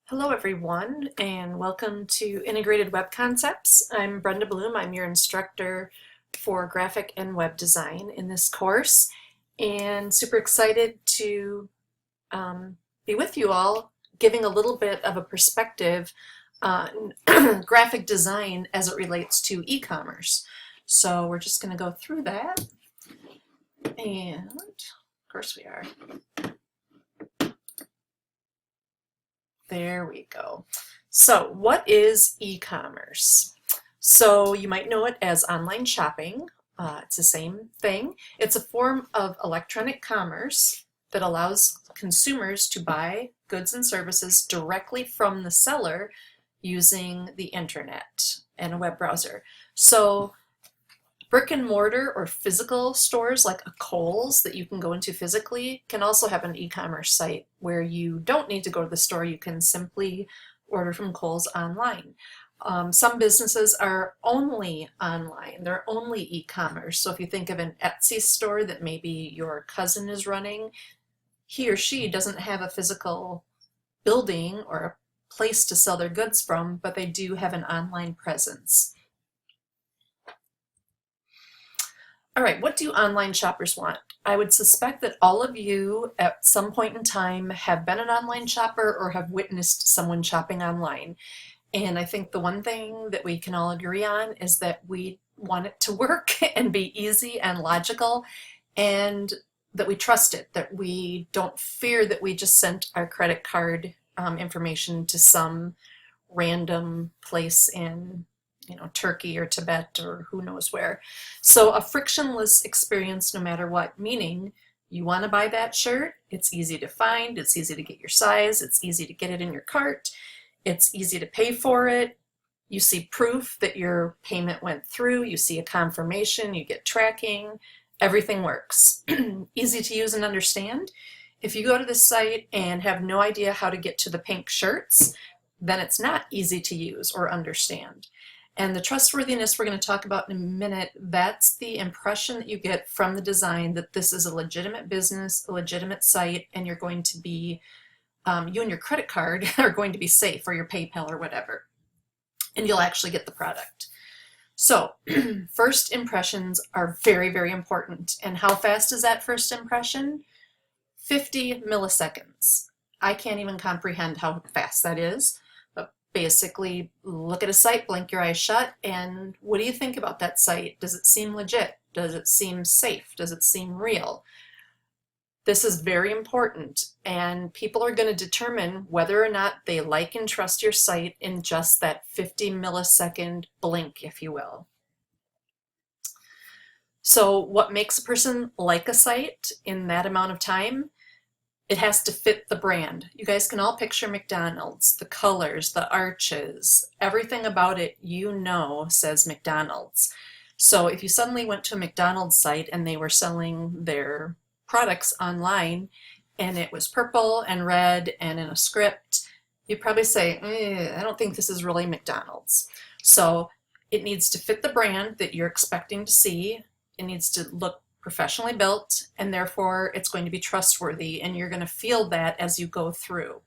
Hello everyone, and welcome to Integrated Web Concepts. I'm Brenda Bloom. I'm your instructor for graphic and web design in this course, and super excited to be with you all, giving a little bit of a perspective on graphic design as it relates to e-commerce. So we're just going to go through that, and of course we are. There we go. So what is e-commerce? So you might know it as online shopping. It's the same thing. It's a form of electronic commerce that allows consumers to buy goods and services directly from the seller using the internet and a web browser. So brick and mortar or physical stores like a Kohl's that you can go into physically can also have an e-commerce site where you don't need to go to the store. You can simply order from Kohl's online. Some businesses are only online. They're only e-commerce. So if you think of an Etsy store that maybe your cousin is running, he or she doesn't have a physical building or a place to sell their goods from, but they do have an online presence. All right, what do online shoppers want? I would suspect that all of you at some point in time have been an online shopper or have witnessed someone shopping online. And I think the one thing that we can all agree on is that we want it to work and be easy and logical, and that we trust it, that we don't fear that we just sent our credit card information to some random place in Turkey or Tibet or who knows where. So a frictionless experience no matter what, meaning you want to buy that shirt, it's easy to find, it's easy to get your size, it's easy to get it in your cart, it's easy to pay for it, you see proof that your payment went through, you see a confirmation, you get tracking, everything works. Easy to use and understand. If you go to this site and have no idea how to get to the pink shirts, then it's not easy to use or understand. And the trustworthiness we're going to talk about in a minute, that's the impression that you get from the design that this is a legitimate business, a legitimate site, and you're going to be, you and your credit card are going to be safe, or your PayPal or whatever, and you'll actually get the product. So first impressions are very, very important. And how fast is that first impression? 50 milliseconds. I can't even comprehend how fast that is. Basically, look at a site, blink your eyes shut, and what do you think about that site? Does it seem legit? Does it seem safe? Does it seem real? This is very important, and people are going to determine whether or not they like and trust your site in just that 50 millisecond blink, if you will. So what makes a person like a site in that amount of time? It has to fit the brand. You guys can all picture McDonald's, the colors, the arches, everything about it says McDonald's. So if you suddenly went to a McDonald's site and they were selling their products online and it was purple and red and in a script, you'd probably say, I don't think this is really McDonald's. So it needs to fit the brand that you're expecting to see. It needs to look professionally built, and therefore it's going to be trustworthy, and you're going to feel that as you go through.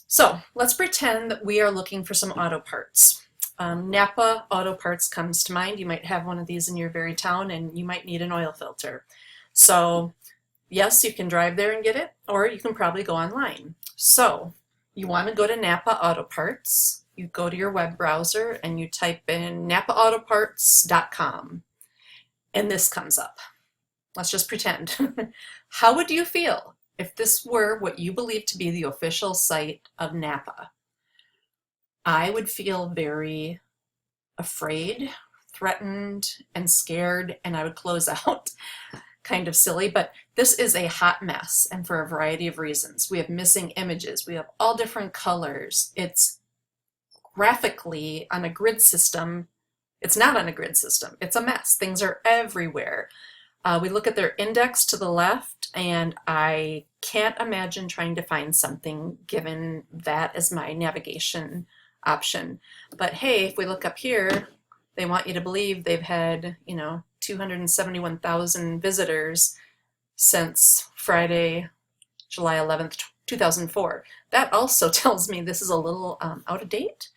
So let's pretend that we are looking for some auto parts. Napa Auto Parts comes to mind. You might have one of these in your very town, and you might need an oil filter. So yes, you can drive there and get it, or you can probably go online. So you want to go to Napa Auto Parts. You go to your web browser and you type in napaautoparts.com. And this comes up. Let's just pretend. How would you feel if this were what you believe to be the official site of Napa? I would feel very afraid, threatened, and scared, and I would close out. Kind of silly, but this is a hot mess, and for a variety of reasons. We have missing images. We have all different colors. It's graphically on a grid system. It's not on a grid system. It's a mess. Things are everywhere. We look at their index to the left, and I can't imagine trying to find something given that as my navigation option. But hey, if we look up here, they want you to believe they've had, 271,000 visitors since Friday, July 11th, 2004. That also tells me this is a little out of date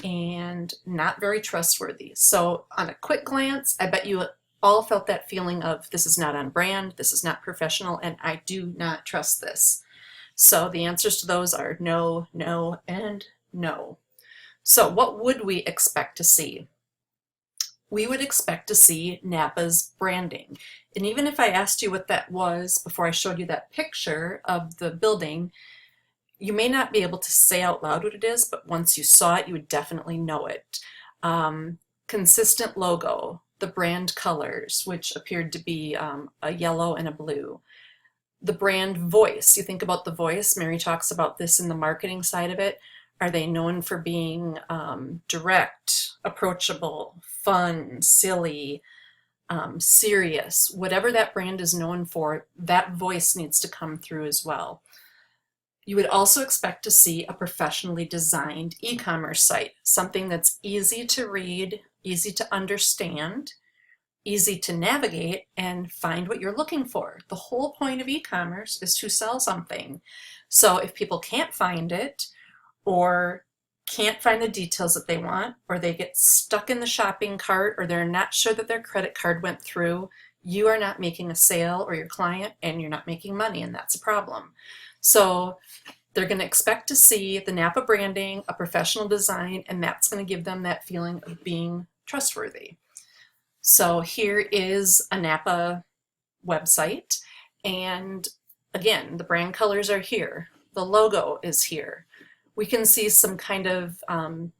and not very trustworthy. So on a quick glance, I bet you all felt that feeling of this is not on brand, this is not professional, and I do not trust this. So the answers to those are no, no, and no. So what would we expect to see? We would expect to see Napa's branding. And even if I asked you what that was before I showed you that picture of the building, you may not be able to say out loud what it is, but once you saw it, you would definitely know it. Consistent logo, the brand colors, which appeared to be a yellow and a blue. The brand voice, you think about the voice, Mary talks about this in the marketing side of it. Are they known for being direct, approachable, fun, silly, serious? Whatever that brand is known for, that voice needs to come through as well. You would also expect to see a professionally designed e-commerce site, something that's easy to read, easy to understand, easy to navigate, and find what you're looking for. The whole point of e-commerce is to sell something. So if people can't find it, or can't find the details that they want, or they get stuck in the shopping cart, or they're not sure that their credit card went through, you are not making a sale, or your client, and you're not making money, and that's a problem. So they're going to expect to see the Napa branding, a professional design, and that's going to give them that feeling of being trustworthy. So here is a Napa website, and again, the brand colors are here. The logo is here. We can see some kind of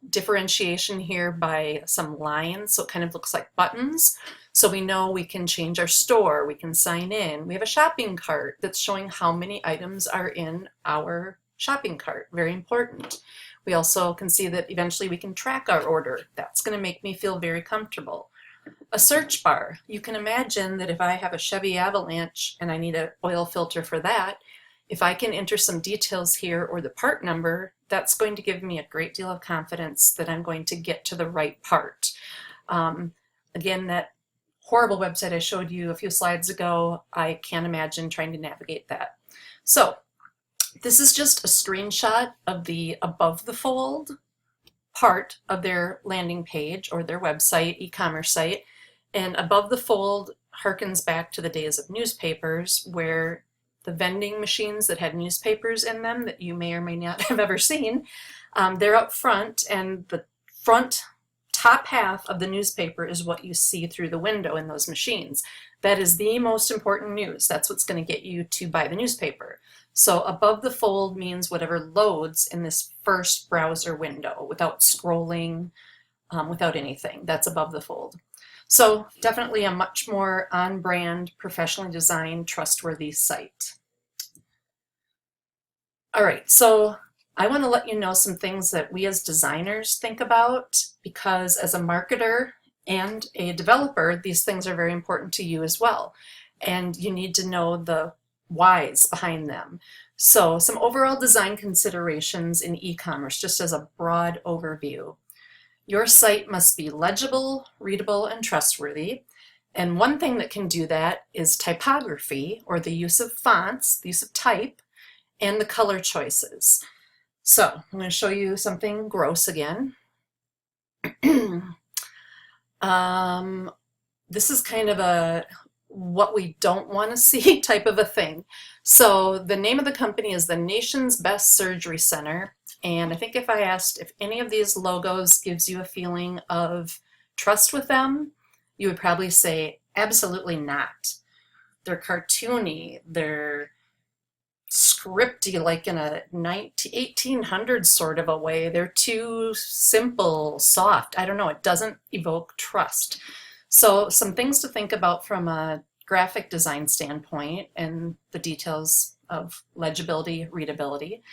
differentiation here by some lines, so it kind of looks like buttons. So we know we can change our store, we can sign in. We have a shopping cart that's showing how many items are in our shopping cart, very important. We also can see that eventually we can track our order. That's going to make me feel very comfortable. A search bar. You can imagine that if I have a Chevy Avalanche and I need an oil filter for that, if I can enter some details here or the part number, that's going to give me a great deal of confidence that I'm going to get to the right part. Again, that horrible website I showed you a few slides ago, I can't imagine trying to navigate that. So this is just a screenshot of the above the fold part of their landing page or their website, e-commerce site. And above the fold harkens back to the days of newspapers, where the vending machines that had newspapers in them that you may or may not have ever seen, they're up front, and the front top half of the newspaper is what you see through the window in those machines. That is the most important news. That's what's going to get you to buy the newspaper. So above the fold means whatever loads in this first browser window without scrolling, without anything. That's above the fold. So definitely a much more on-brand, professionally designed, trustworthy site. All right, so I want to let you know some things that we as designers think about, because as a marketer and a developer, these things are very important to you as well. And you need to know the whys behind them. So some overall design considerations in e-commerce, just as a broad overview. Your site must be legible, readable, and trustworthy. And one thing that can do that is typography, or the use of fonts, the use of type, and the color choices. So I'm going to show you something gross again. This is kind of a what we don't want to see type of a thing. So the name of the company is the Nation's Best Surgery Center. And I think if I asked if any of these logos gives you a feeling of trust with them, you would probably say absolutely not. They're cartoony, they're scripty, like in a 1800s sort of a way. They're too simple, soft. I don't know, it doesn't evoke trust. So some things to think about from a graphic design standpoint and the details of legibility, readability,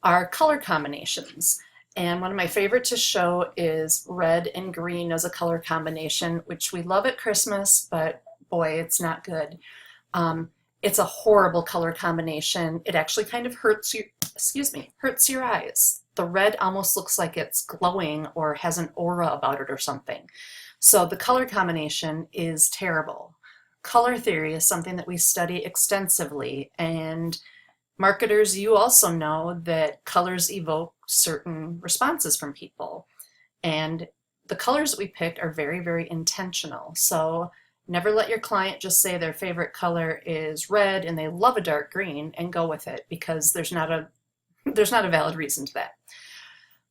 are color combinations. And one of my favorite to show is red and green as a color combination, which we love at Christmas, but boy, it's not good. It's a horrible color combination. It actually kind of hurts your eyes. The red almost looks like it's glowing or has an aura about it or something. So the color combination is terrible. Color theory is something that we study extensively, and Marketers, you also know that colors evoke certain responses from people. And the colors that we picked are very, very intentional. So never let your client just say their favorite color is red and they love a dark green and go with it, because there's not a valid reason to that.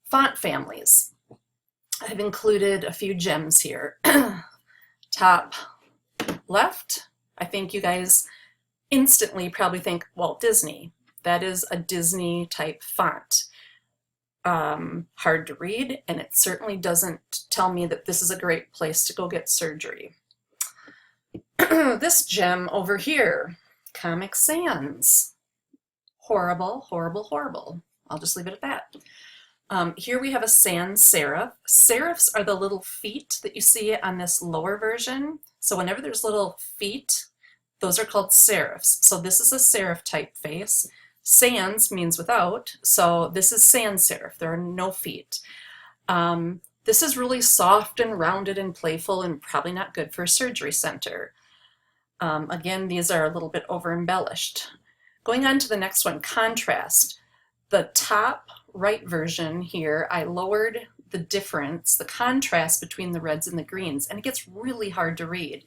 Font families. I've included a few gems here. Top left, I think you guys instantly probably think Walt Disney. That is a Disney type font. Hard to read, and it certainly doesn't tell me that this is a great place to go get surgery. This gem over here, Comic Sans. Horrible, horrible, horrible. I'll just leave it at that. Here we have a sans serif. Serifs are the little feet that you see on this lower version. So whenever there's little feet, those are called serifs. So this is a serif typeface. Sans means without, so this is sans serif. There are no feet. This is really soft and rounded and playful and probably not good for a surgery center. Again, these are a little bit over embellished. Going on to the next one, contrast. The top right version here, I lowered the difference, the contrast between the reds and the greens, and it gets really hard to read.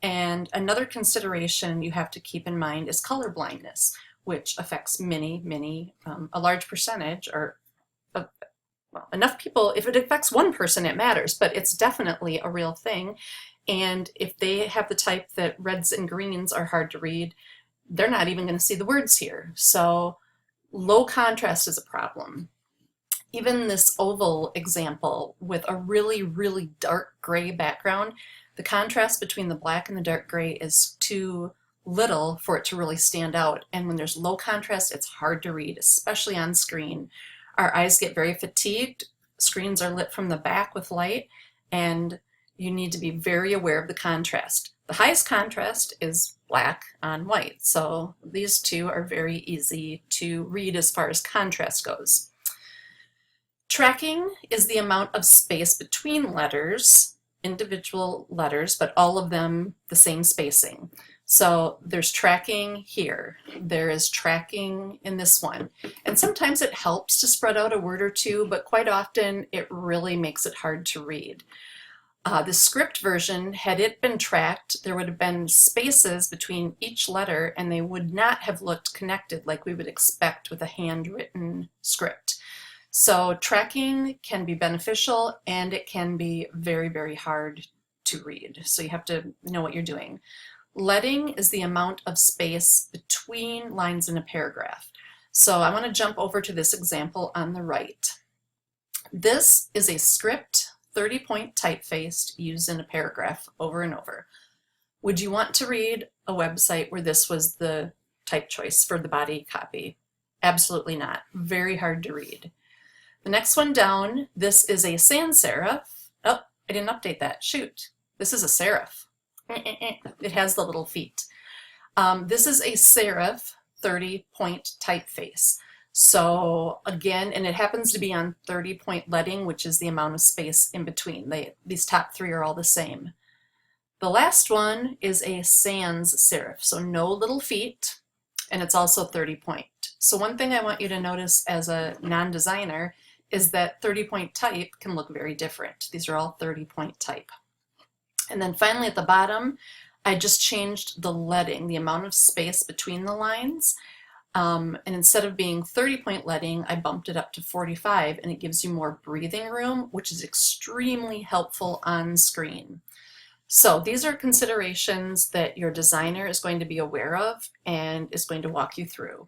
And another consideration you have to keep in mind is color blindness, which affects a large percentage, or well, enough people. If it affects one person, it matters, but it's definitely a real thing. And if they have the type that reds and greens are hard to read, they're not even going to see the words here. So low contrast is a problem. Even this oval example with a really, really dark gray background, the contrast between the black and the dark gray is too little for it to really stand out. And when there's low contrast, it's hard to read, especially on screen. Our eyes get very fatigued. Screens are lit from the back with light, and you need to be very aware of the contrast. The highest contrast is black on white, so these two are very easy to read as far as contrast goes. Tracking is the amount of space between letters, individual letters, but all of them the same spacing. So there's tracking here, there is tracking in this one, and sometimes it helps to spread out a word or two, but quite often it really makes it hard to read. The script version, had it been tracked, there would have been spaces between each letter and they would not have looked connected like we would expect with a handwritten script. So tracking can be beneficial, and it can be very, very hard to read. So you have to know what you're doing. Leading is the amount of space between lines in a paragraph. So I want to jump over to this example on the right. This is a script 30-point typeface used in a paragraph over and over. Would you want to read a website where this was the type choice for the body copy? Absolutely not. Very hard to read. The next one down, this is a sans serif. Oh, I didn't update that. Shoot. This is a serif. It has the little feet. This is a serif 30-point typeface. So again, and it happens to be on 30-point leading, which is the amount of space in between. These top three are all the same. The last one is a sans serif, so no little feet, and it's also 30-point. So one thing I want you to notice as a non-designer is that 30-point type can look very different. These are all 30-point type. And then finally at the bottom, I just changed the leading, the amount of space between the lines. And instead of being 30-point leading, I bumped it up to 45, and it gives you more breathing room, which is extremely helpful on screen. So these are considerations that your designer is going to be aware of and is going to walk you through.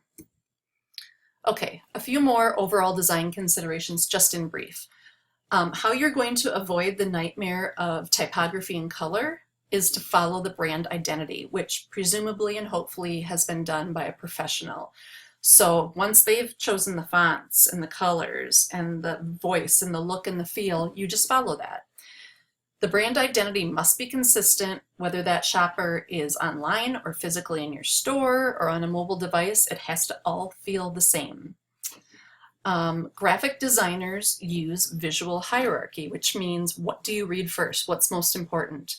Okay, a few more overall design considerations just in brief. How you're going to avoid the nightmare of typography and color is to follow the brand identity, which presumably and hopefully has been done by a professional. So once they've chosen the fonts and the colors and the voice and the look and the feel, you just follow that. The brand identity must be consistent, whether that shopper is online or physically in your store or on a mobile device. It has to all feel the same. Graphic designers use visual hierarchy, which means what do you read first? What's most important?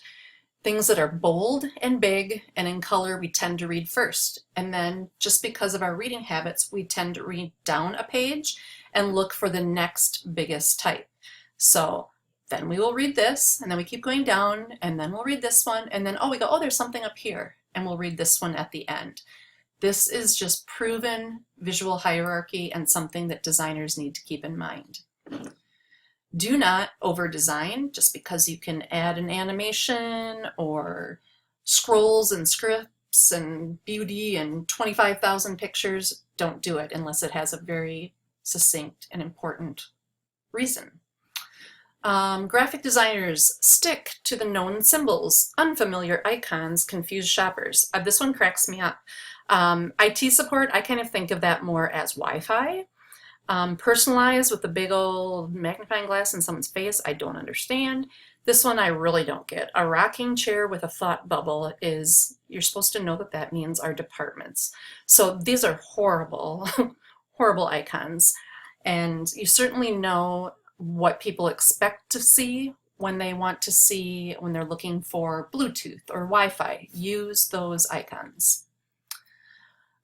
Things that are bold and big and in color we tend to read first. And then just because of our reading habits, we tend to read down a page and look for the next biggest type. So then we will read this, and then we keep going down, and then we'll read this one, and then we go, oh, there's something up here, and we'll read this one at the end. This is just proven visual hierarchy and something that designers need to keep in mind. Do not over-design just because you can add an animation or scrolls and scripts and beauty and 25,000 pictures. Don't do it unless it has a very succinct and important reason. Graphic designers, stick to the known symbols. Unfamiliar icons confuse shoppers. This one cracks me up. IT support, I kind of think of that more as Wi-Fi. Personalized with a big old magnifying glass in someone's face, I don't understand. This one I really don't get. A rocking chair with a thought bubble is, you're supposed to know that that means our departments. So these are horrible, horrible icons. And you certainly know what people expect to see when they want to see, when they're looking for Bluetooth or Wi-Fi. Use those icons.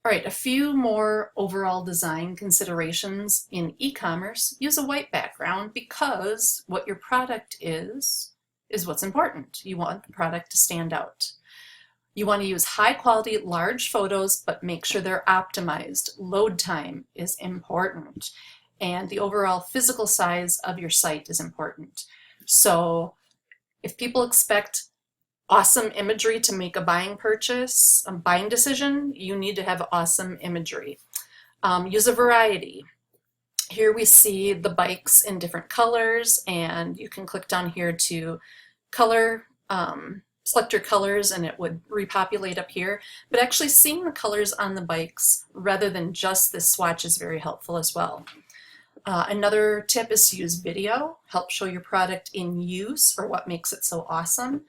All right, a few more overall design considerations in e-commerce. Use a white background because what your product is what's important. You want the product to stand out. You want to use high quality, large photos, but make sure they're optimized. Load time is important. And the overall physical size of your site is important. So if people expect awesome imagery to make a buying purchase, a buying decision, you need to have awesome imagery. Use a variety. Here we see the bikes in different colors, and you can click down here to color, select your colors, and it would repopulate up here. But actually seeing the colors on the bikes rather than just this swatch is very helpful as well. Another tip is to use video, help show your product in use or what makes it so awesome.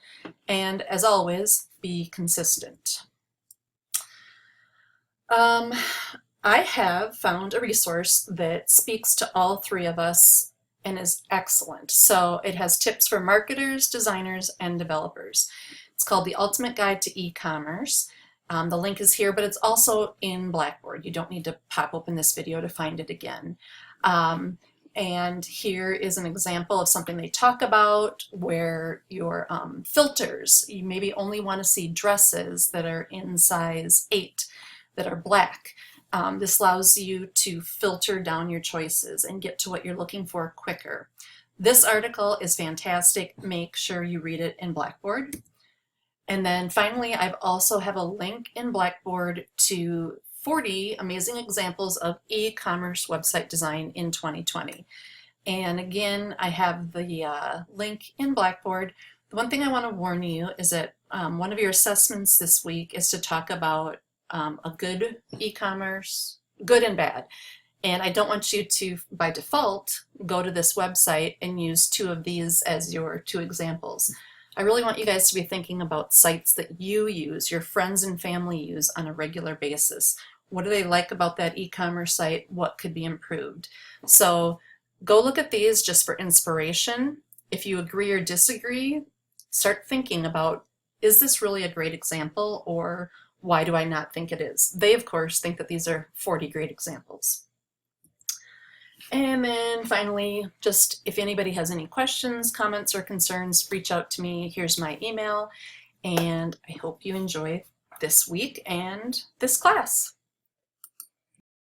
And as always, be consistent. I have found a resource that speaks to all three of us and is excellent. So it has tips for marketers, designers, and developers. It's called The Ultimate Guide to E-Commerce. The link is here, but it's also in Blackboard. You don't need to pop open this video to find it again. And here is an example of something they talk about where your filters, you maybe only want to see dresses that are in size 8 that are black. This allows you to filter down your choices and get to what you're looking for quicker. This article is fantastic. Make sure you read it in Blackboard. And then finally, I've also have a link in Blackboard to 40 amazing examples of e-commerce website design in 2020. And again, I have the link in Blackboard. The one thing I want to warn you is that one of your assessments this week is to talk about a good e-commerce, good and bad. And I don't want you to, by default, go to this website and use 2 of these as your 2 examples. I really want you guys to be thinking about sites that you use, your friends and family use on a regular basis. What do they like about that e-commerce site? What could be improved? So go look at these just for inspiration. If you agree or disagree, start thinking about, is this really a great example, or why do I not think it is? They, of course, think that these are 40 great examples. And then finally, just if anybody has any questions, comments, or concerns, reach out to me. Here's my email, and I hope you enjoy this week and this class.